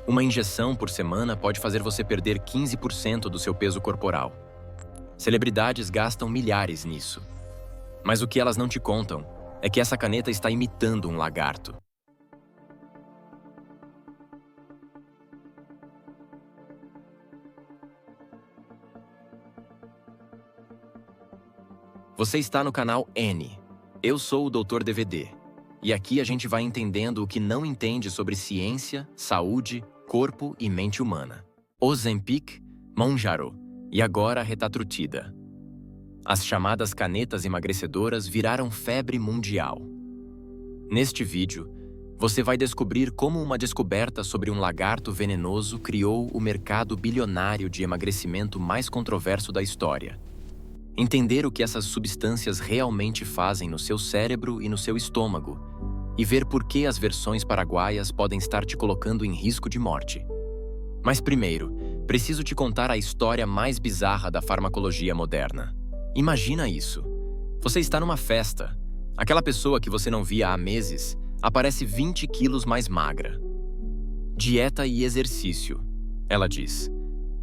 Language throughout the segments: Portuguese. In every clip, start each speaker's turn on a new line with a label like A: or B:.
A: Uma injeção por semana pode fazer você perder 15% do seu peso corporal. Celebridades gastam milhares nisso. Mas o que elas não te contam é que essa caneta está imitando um lagarto. Você está no canal N. Eu sou o Dr. DVD. E aqui a gente vai entendendo o que não entende sobre ciência, saúde, corpo e mente humana. Ozempic, Mounjaro e agora Retatrutida. As chamadas canetas emagrecedoras viraram febre mundial. Neste vídeo, você vai descobrir como uma descoberta sobre um lagarto venenoso criou o mercado bilionário de emagrecimento mais controverso da história. Entender o que essas substâncias realmente fazem no seu cérebro e no seu estômago, e ver por que as versões paraguaias podem estar te colocando em risco de morte. Mas primeiro, preciso te contar a história mais bizarra da farmacologia moderna. Imagina isso. Você está numa festa. Aquela pessoa que você não via há meses aparece 20 quilos mais magra. Dieta e exercício, ela diz.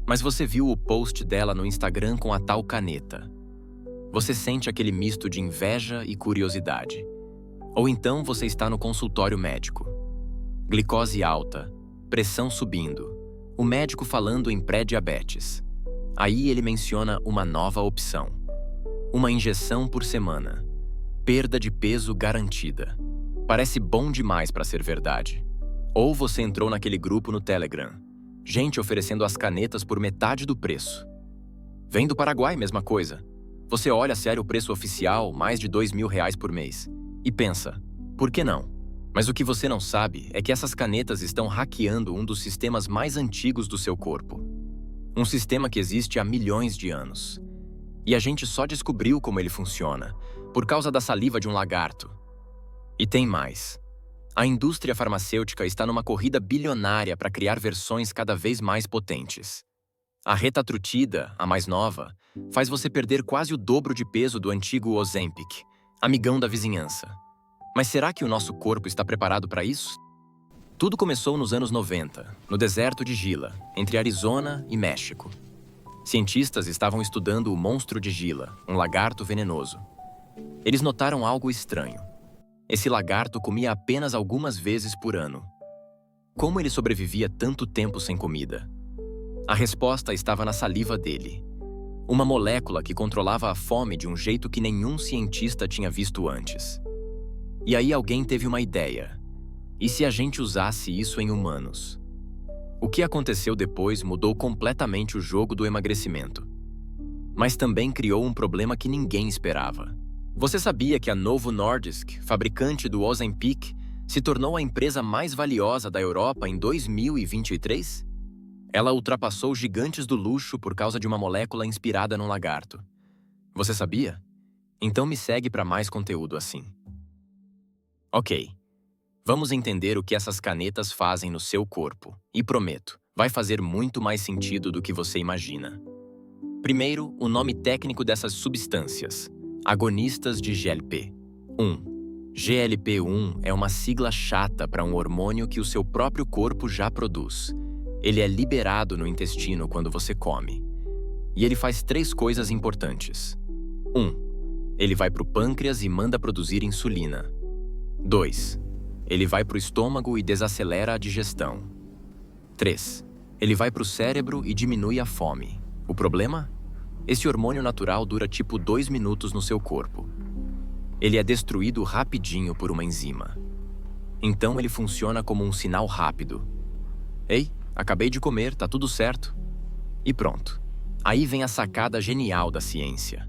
A: Mas você viu o post dela no Instagram com a tal caneta. Você sente aquele misto de inveja e curiosidade. Ou então você está no consultório médico. Glicose alta, pressão subindo, o médico falando em pré-diabetes. Aí ele menciona uma nova opção. Uma injeção por semana. Perda de peso garantida. Parece bom demais para ser verdade. Ou você entrou naquele grupo no Telegram. Gente oferecendo as canetas por metade do preço. Vem do Paraguai, mesma coisa. Você olha a sério o preço oficial, mais de R$2.000 por mês. E pensa, por que não? Mas o que você não sabe é que essas canetas estão hackeando um dos sistemas mais antigos do seu corpo. Um sistema que existe há milhões de anos. E a gente só descobriu como ele funciona, por causa da saliva de um lagarto. E tem mais. A indústria farmacêutica está numa corrida bilionária para criar versões cada vez mais potentes. A Retatrutida, a mais nova, faz você perder quase o dobro de peso do antigo Ozempic, amigão da vizinhança. Mas será que o nosso corpo está preparado para isso? Tudo começou nos anos 90, no deserto de Gila, entre Arizona e México. Cientistas estavam estudando o monstro de Gila, um lagarto venenoso. Eles notaram algo estranho. Esse lagarto comia apenas algumas vezes por ano. Como ele sobrevivia tanto tempo sem comida? A resposta estava na saliva dele. Uma molécula que controlava a fome de um jeito que nenhum cientista tinha visto antes. E aí alguém teve uma ideia. E se a gente usasse isso em humanos? O que aconteceu depois mudou completamente o jogo do emagrecimento. Mas também criou um problema que ninguém esperava. Você sabia que a Novo Nordisk, fabricante do Ozempic, se tornou a empresa mais valiosa da Europa em 2023? Ela ultrapassou gigantes do luxo por causa de uma molécula inspirada num lagarto. Você sabia? Então me segue para mais conteúdo assim. Ok. Vamos entender o que essas canetas fazem no seu corpo. E prometo, vai fazer muito mais sentido do que você imagina. Primeiro, o nome técnico dessas substâncias. Agonistas de GLP-1. GLP-1 é uma sigla chata para um hormônio que o seu próprio corpo já produz. Ele é liberado no intestino quando você come. E ele faz 3 coisas importantes. 1. Ele vai para o pâncreas e manda produzir insulina. 2. Ele vai para o estômago e desacelera a digestão. 3. Ele vai para o cérebro e diminui a fome. O problema? Esse hormônio natural dura tipo 2 minutos no seu corpo. Ele é destruído rapidinho por uma enzima. Então ele funciona como um sinal rápido. Ei, acabei de comer, tá tudo certo. E pronto. Aí vem a sacada genial da ciência.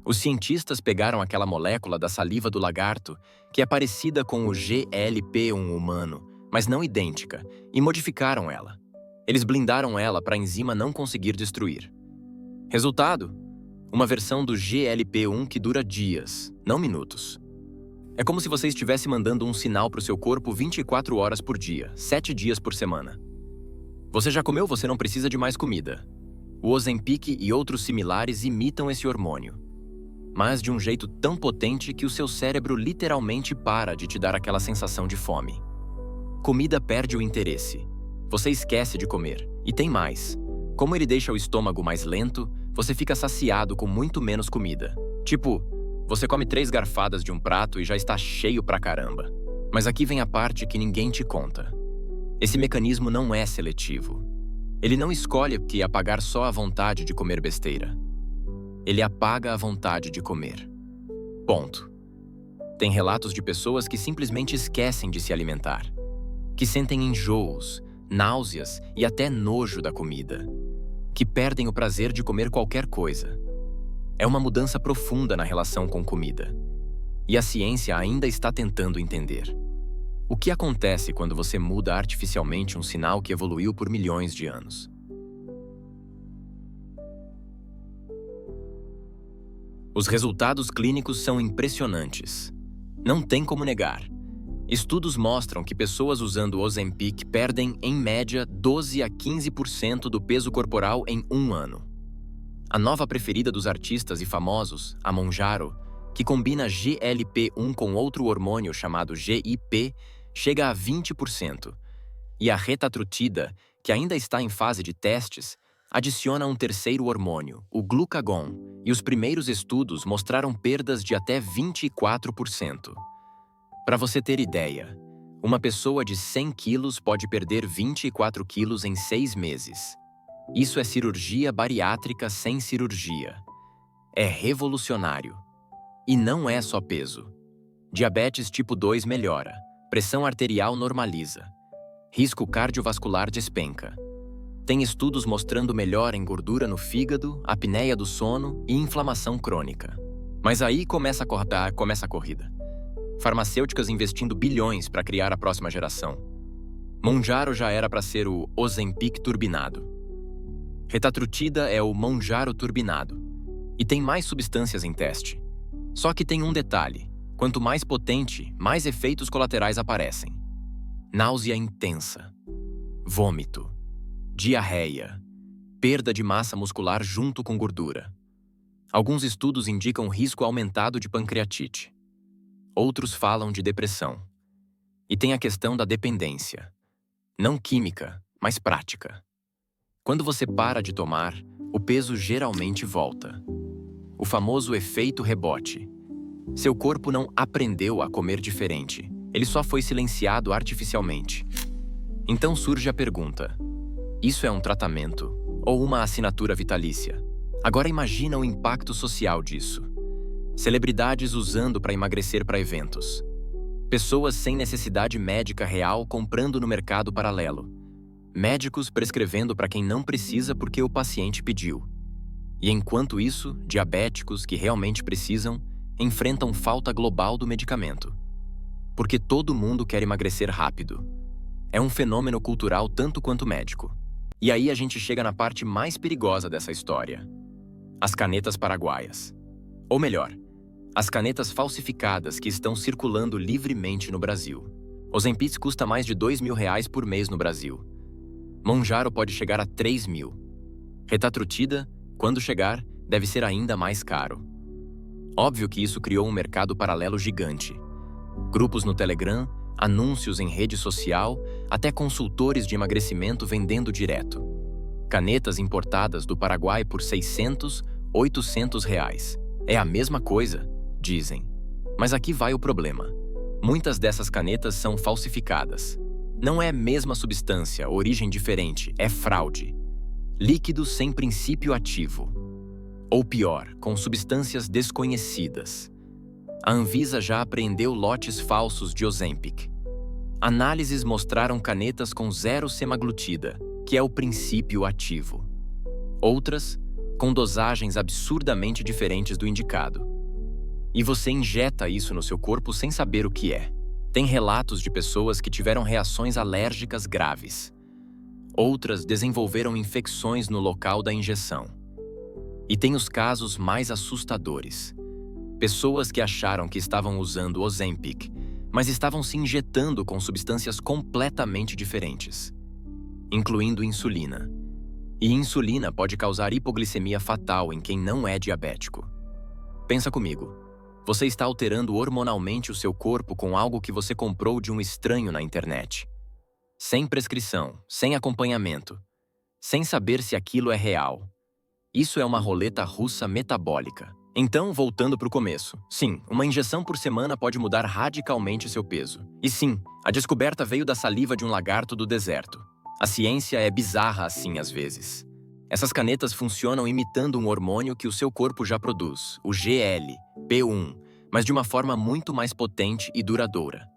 A: Os cientistas pegaram aquela molécula da saliva do lagarto, que é parecida com o GLP-1 humano, mas não idêntica, e modificaram ela. Eles blindaram ela para a enzima não conseguir destruir. Resultado? Uma versão do GLP-1 que dura dias, não minutos. É como se você estivesse mandando um sinal para o seu corpo 24 horas por dia, 7 dias por semana. Você já comeu, você não precisa de mais comida. O Ozempic e outros similares imitam esse hormônio, mas de um jeito tão potente que o seu cérebro literalmente para de te dar aquela sensação de fome. Comida perde o interesse. Você esquece de comer. E tem mais. Como ele deixa o estômago mais lento, você fica saciado com muito menos comida. Tipo, você come 3 garfadas de um prato e já está cheio pra caramba. Mas aqui vem a parte que ninguém te conta. Esse mecanismo não é seletivo. Ele não escolhe que apagar só a vontade de comer besteira. Ele apaga a vontade de comer. Ponto. Tem relatos de pessoas que simplesmente esquecem de se alimentar, que sentem enjoos, náuseas e até nojo da comida, que perdem o prazer de comer qualquer coisa. É uma mudança profunda na relação com comida. E a ciência ainda está tentando entender. O que acontece quando você muda artificialmente um sinal que evoluiu por milhões de anos? Os resultados clínicos são impressionantes. Não tem como negar. Estudos mostram que pessoas usando Ozempic perdem, em média, 12 a 15% do peso corporal em um ano. A nova preferida dos artistas e famosos, a Mounjaro, que combina GLP-1 com outro hormônio chamado GIP, chega a 20%. E a retatrutida, que ainda está em fase de testes, adiciona um terceiro hormônio, o glucagon, e os primeiros estudos mostraram perdas de até 24%. Para você ter ideia, uma pessoa de 100 quilos pode perder 24 quilos em 6 meses. Isso é cirurgia bariátrica sem cirurgia. É revolucionário. E não é só peso. Diabetes tipo 2 melhora, pressão arterial normaliza, risco cardiovascular despenca. Tem estudos mostrando melhora em gordura no fígado, apneia do sono e inflamação crônica. Mas aí começa a corrida. Farmacêuticas investindo bilhões para criar a próxima geração. Mounjaro já era para ser o Ozempic turbinado. Retatrutida é o Mounjaro turbinado. E tem mais substâncias em teste. Só que tem um detalhe. Quanto mais potente, mais efeitos colaterais aparecem. Náusea intensa. Vômito. Diarreia. Perda de massa muscular junto com gordura. Alguns estudos indicam risco aumentado de pancreatite. Outros falam de depressão. E tem a questão da dependência. Não química, mas prática. Quando você para de tomar, o peso geralmente volta. O famoso efeito rebote. Seu corpo não aprendeu a comer diferente. Ele só foi silenciado artificialmente. Então surge a pergunta: isso é um tratamento ou uma assinatura vitalícia? Agora imagina o impacto social disso. Celebridades usando para emagrecer para eventos. Pessoas sem necessidade médica real comprando no mercado paralelo. Médicos prescrevendo para quem não precisa porque o paciente pediu. E enquanto isso, diabéticos que realmente precisam enfrentam falta global do medicamento. Porque todo mundo quer emagrecer rápido. É um fenômeno cultural tanto quanto médico. E aí a gente chega na parte mais perigosa dessa história. As canetas paraguaias. Ou melhor, as canetas falsificadas que estão circulando livremente no Brasil. Ozempic custa mais de R$2.000 por mês no Brasil. Mounjaro pode chegar a 3.000. Retatrutida, quando chegar, deve ser ainda mais caro. Óbvio que isso criou um mercado paralelo gigante. Grupos no Telegram, anúncios em rede social, até consultores de emagrecimento vendendo direto. Canetas importadas do Paraguai por R$600, R$800. É a mesma coisa, dizem. Mas aqui vai o problema. Muitas dessas canetas são falsificadas. Não é a mesma substância, origem diferente, é fraude. Líquido sem princípio ativo. Ou pior, com substâncias desconhecidas. A Anvisa já apreendeu lotes falsos de Ozempic. Análises mostraram canetas com 0 semaglutida, que é o princípio ativo. Outras, com dosagens absurdamente diferentes do indicado. E você injeta isso no seu corpo sem saber o que é. Tem relatos de pessoas que tiveram reações alérgicas graves. Outras desenvolveram infecções no local da injeção. E tem os casos mais assustadores. Pessoas que acharam que estavam usando Ozempic, mas estavam se injetando com substâncias completamente diferentes, incluindo insulina. E insulina pode causar hipoglicemia fatal em quem não é diabético. Pensa comigo. Você está alterando hormonalmente o seu corpo com algo que você comprou de um estranho na internet. sem prescrição, sem acompanhamento, sem saber se aquilo é real. Isso é uma roleta russa metabólica. Então, voltando para o começo. Sim, uma injeção por semana pode mudar radicalmente seu peso. E sim, a descoberta veio da saliva de um lagarto do deserto. A ciência é bizarra assim às vezes. Essas canetas funcionam imitando um hormônio que o seu corpo já produz, o GLP-1, mas de uma forma muito mais potente e duradoura.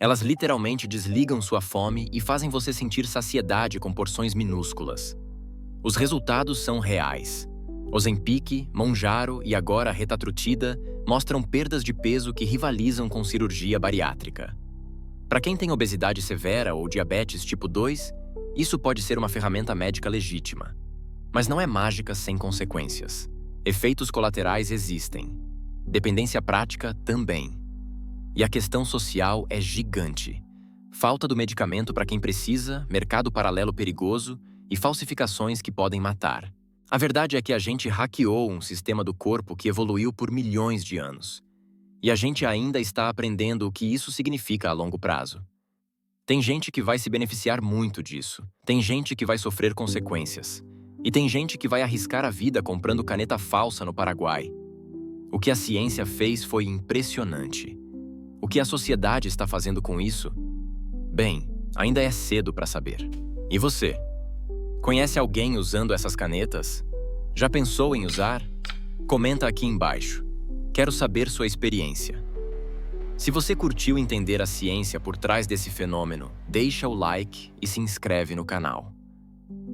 A: Elas literalmente desligam sua fome e fazem você sentir saciedade com porções minúsculas. Os resultados são reais. Ozempic, Mounjaro e agora Retatrutida mostram perdas de peso que rivalizam com cirurgia bariátrica. Para quem tem obesidade severa ou diabetes tipo 2, isso pode ser uma ferramenta médica legítima. Mas não é mágica sem consequências. Efeitos colaterais existem. Dependência prática também. E a questão social é gigante. Falta do medicamento para quem precisa, mercado paralelo perigoso e falsificações que podem matar. A verdade é que a gente hackeou um sistema do corpo que evoluiu por milhões de anos. E a gente ainda está aprendendo o que isso significa a longo prazo. Tem gente que vai se beneficiar muito disso. Tem gente que vai sofrer consequências. E tem gente que vai arriscar a vida comprando caneta falsa no Paraguai. O que a ciência fez foi impressionante. O que a sociedade está fazendo com isso? Bem, ainda é cedo para saber. E você? Conhece alguém usando essas canetas? Já pensou em usar? Comenta aqui embaixo. Quero saber sua experiência. Se você curtiu entender a ciência por trás desse fenômeno, deixa o like e se inscreve no canal.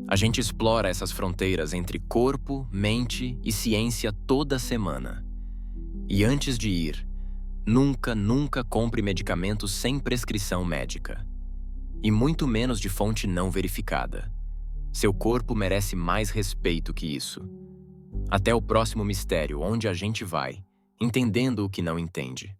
A: A gente explora essas fronteiras entre corpo, mente e ciência toda semana. E antes de ir, nunca compre medicamentos sem prescrição médica. E muito menos de fonte não verificada. Seu corpo merece mais respeito que isso. Até o próximo mistério, onde a gente vai, entendendo o que não entende.